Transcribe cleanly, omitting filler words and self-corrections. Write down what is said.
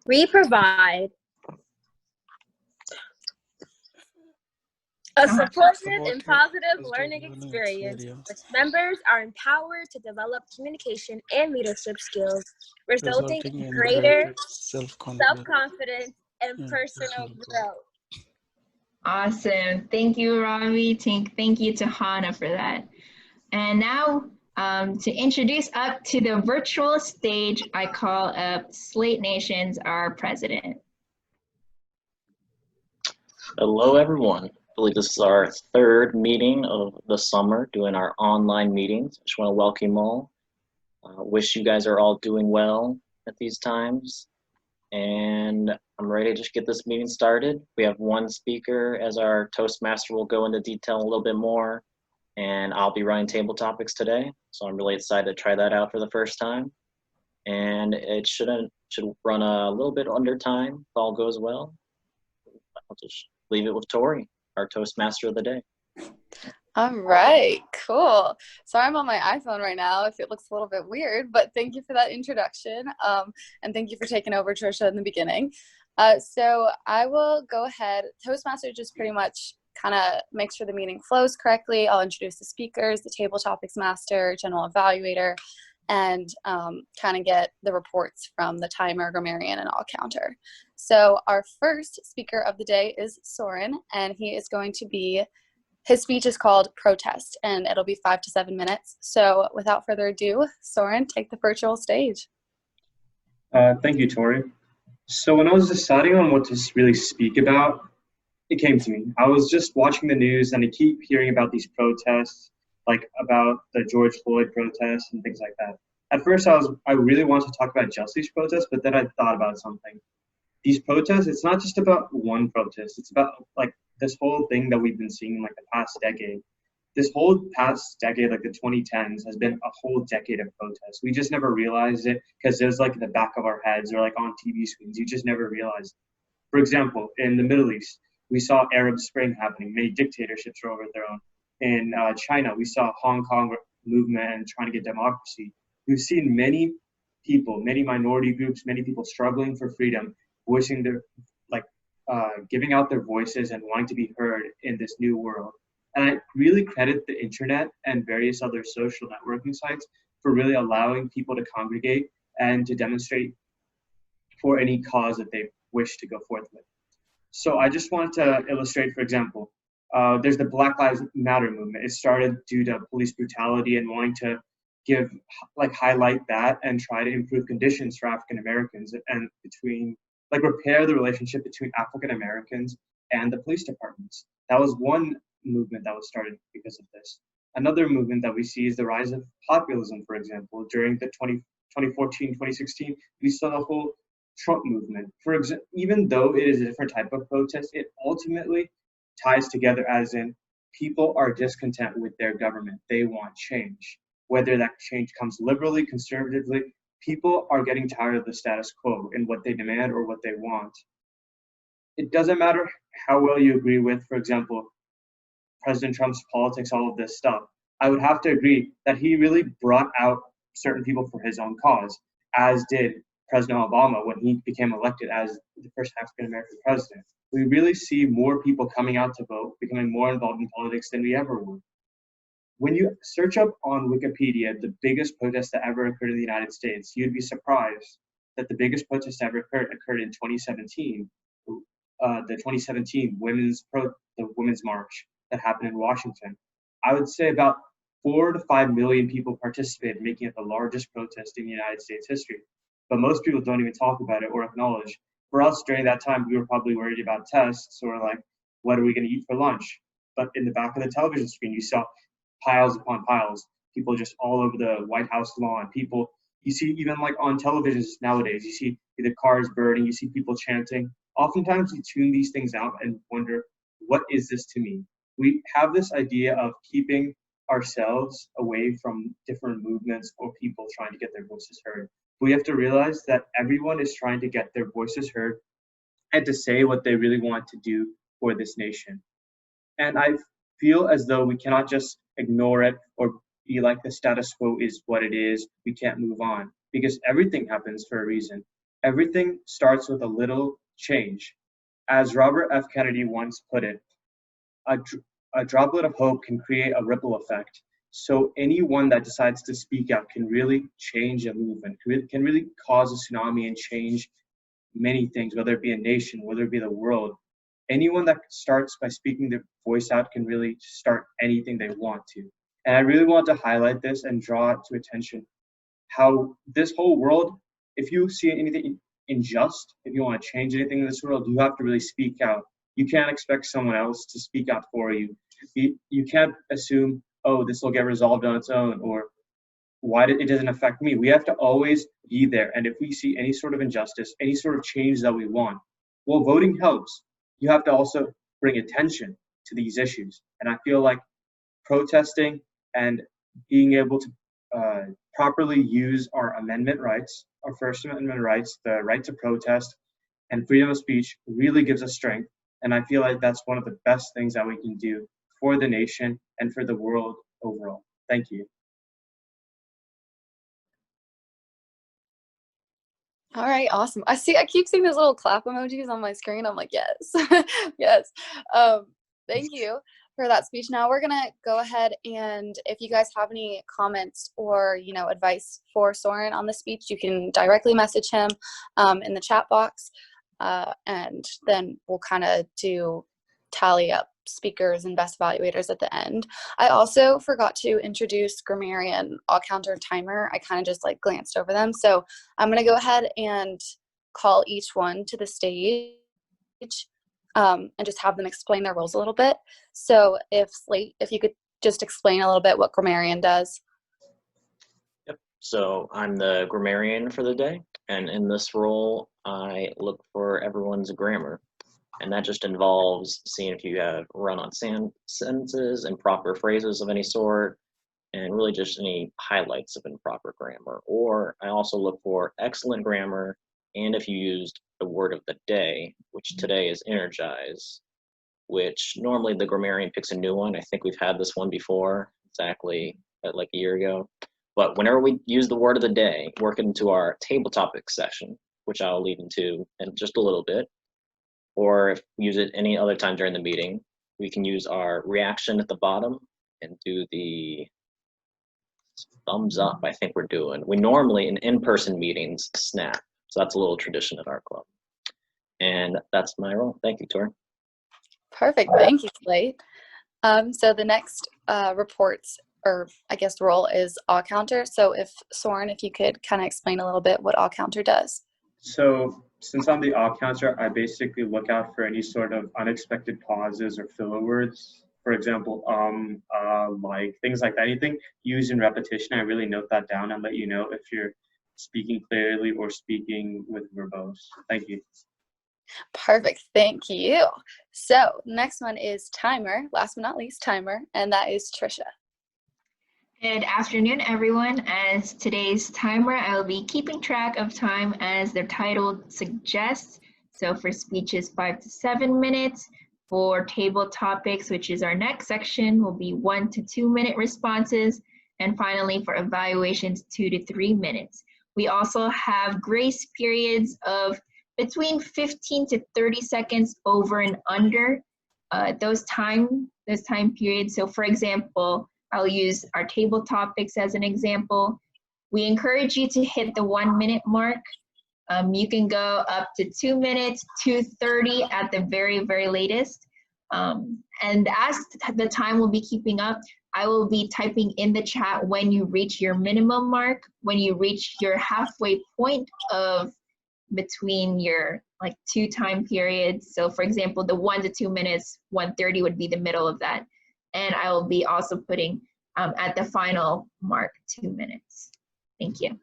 We provide a supportive and positive learning experience which members are empowered to develop communication and leadership skills, resulting in greater self-confidence and personal growth. Awesome. Thank you, Rami. Thank you to Hannah for that. And now to introduce up to the virtual stage, I call up Slate Nation's our president. Hello, everyone. I believe this is our third meeting of the summer doing our online meetings. I just want to welcome you all. Wish you guys are all doing well at these times. And I'm ready to just get this meeting started. We have one speaker as our Toastmaster. Will go into detail a little bit more. And I'll be running table topics today. So I'm really excited to try that out for the first time. And it should run a little bit under time if all goes well. I'll just leave it with Tori, our Toastmaster of the day. All right, cool. Sorry I'm on my iPhone right now if it looks a little bit weird, but thank you for that introduction. And thank you for taking over, Trisha, in the beginning. So I will go ahead. Toastmaster just pretty much kind of make sure the meeting flows correctly. I'll introduce the speakers, the table topics master, general evaluator, and kind of get the reports from the timer, grammarian, and all counter. So our first speaker of the day is Soren, and he is going to be, his speech is called Protest, and it'll be 5 to 7 minutes. So without further ado, Soren, take the virtual stage. Thank you, Tori. So when I was deciding on what to really speak about, it came to me. I was just watching the news and I keep hearing about these protests, like about the George Floyd protests and things like that. At first I really wanted to talk about just these protests, but then I thought about something. These protests, it's not just about one protest. It's about like this whole thing that we've been seeing in like the past decade. This whole past decade, like the 2010s, has been a whole decade of protests. We just never realized it because it was like in the back of our heads or like on TV screens. You just never realized. For example, in the Middle East, we saw Arab Spring happening. Many dictatorships were overthrown. In China, we saw Hong Kong movement and trying to get democracy. We've seen many people, many minority groups, many people struggling for freedom, voicing their, giving out their voices and wanting to be heard in this new world. And I really credit the internet and various other social networking sites for really allowing people to congregate and to demonstrate for any cause that they wish to go forth with. So I just wanted to illustrate, for example, there's the Black Lives Matter movement. It started due to police brutality and wanting to highlight that and try to improve conditions for African Americans and repair the relationship between African Americans and the police departments. That was one movement that was started because of this. Another movement that we see is the rise of populism, for example. During the 2014, 2016, we saw the whole Trump movement. Even though it is a different type of protest, it ultimately ties together as in people are discontent with their government. They want change. Whether that change comes liberally, conservatively, people are getting tired of the status quo and what they demand or what they want. It doesn't matter how well you agree with, for example, President Trump's politics, all of this stuff. I would have to agree that he really brought out certain people for his own cause, as did President Obama when he became elected as the first African-American president. We really see more people coming out to vote, becoming more involved in politics than we ever would. When you search up on Wikipedia the biggest protest that ever occurred in the United States, you'd be surprised that the biggest protest ever occurred in 2017, the 2017 Women's March that happened in Washington. I would say about 4 to 5 million people participated, making it the largest protest in United States history. But most people don't even talk about it or acknowledge. For us, during that time, we were probably worried about tests or like, what are we going to eat for lunch? But in the back of the television screen, you saw piles upon piles, people just all over the White House lawn. People, you see even like on televisions nowadays, you see the cars burning, you see people chanting. Oftentimes you tune these things out and wonder, what is this to me? We have this idea of keeping ourselves away from different movements or people trying to get their voices heard. We have to realize that everyone is trying to get their voices heard and to say what they really want to do for this nation. And I feel as though we cannot just ignore it or be like the status quo is what it is, we can't move on, because everything happens for a reason. Everything starts with a little change. As Robert F. Kennedy once put it, a droplet of hope can create a ripple effect. So anyone that decides to speak out can really change a movement, can really cause a tsunami and change many things, whether it be a nation, whether it be the world. Anyone that starts by speaking their voice out can really start anything they want to. And I really want to highlight this and draw it to attention how this whole world, if you see anything unjust, if you want to change anything in this world, you have to really speak out. You can't expect someone else to speak out for you. You can't assume, oh, this will get resolved on its own, or it doesn't affect me. We have to always be there. And if we see any sort of injustice, any sort of change that we want, well, voting helps. You have to also bring attention to these issues. And I feel like protesting and being able to properly use our amendment rights, our First Amendment rights, the right to protest and freedom of speech really gives us strength. And I feel like that's one of the best things that we can do for the nation and for the world overall. Thank you. All right, awesome. I keep seeing those little clap emojis on my screen. I'm like, yes, yes. Thank you for that speech. Now we're gonna go ahead, and if you guys have any comments or advice for Soren on the speech, you can directly message him in the chat box, and then we'll kind of tally up speakers and best evaluators at the end. I also forgot to introduce Grammarian, All Counter, Timer. I kind of just glanced over them. So I'm going to go ahead and call each one to the stage and just have them explain their roles a little bit. So if you could just explain a little bit what Grammarian does. Yep. So I'm the grammarian for the day, and in this role, I look for everyone's grammar. And that just involves seeing if you have run-on sentences, improper phrases of any sort, and really just any highlights of improper grammar. Or I also look for excellent grammar, and if you used the word of the day, which today is energize, which normally the grammarian picks a new one. I think we've had this one before, exactly like a year ago. But whenever we use the word of the day, work it into our table topics session, which I'll lead into in just a little bit. Or if we use it any other time during the meeting, we can use our reaction at the bottom and do the thumbs up. I think we're doing. We normally in in-person meetings snap. So that's a little tradition at our club. And that's my role. Thank you, Tori. Perfect. Thank you, Slate. So the next reports, or I guess role, is All Counter. So Soren, if you could kind of explain a little bit what All Counter does. So since I'm the All Counter, I basically look out for any sort of unexpected pauses or filler words. For example, like things like that. Anything used in repetition, I really note that down and let you know if you're speaking clearly or speaking with verbose. Thank you. Perfect. Thank you. So next one is Timer. Last but not least, Timer, and that is Trisha. Good afternoon, everyone. As today's timer, I will be keeping track of time as their title suggests. So for speeches, 5 to 7 minutes. For table topics, which is our next section, will be 1 to 2 minute responses. And finally, for evaluations, 2 to 3 minutes. We also have grace periods of between 15 to 30 seconds over and under those time periods. So for example, I'll use our table topics as an example. We encourage you to hit the 1 minute mark. You can go up to 2 minutes, 2:30 at the very, very latest. And as the time will be keeping up, I will be typing in the chat when you reach your minimum mark, when you reach your halfway point of between your two time periods. So for example, the 1 to 2 minutes, 1:30 would be the middle of that. And I will be also putting at the final mark 2 minutes. Thank you.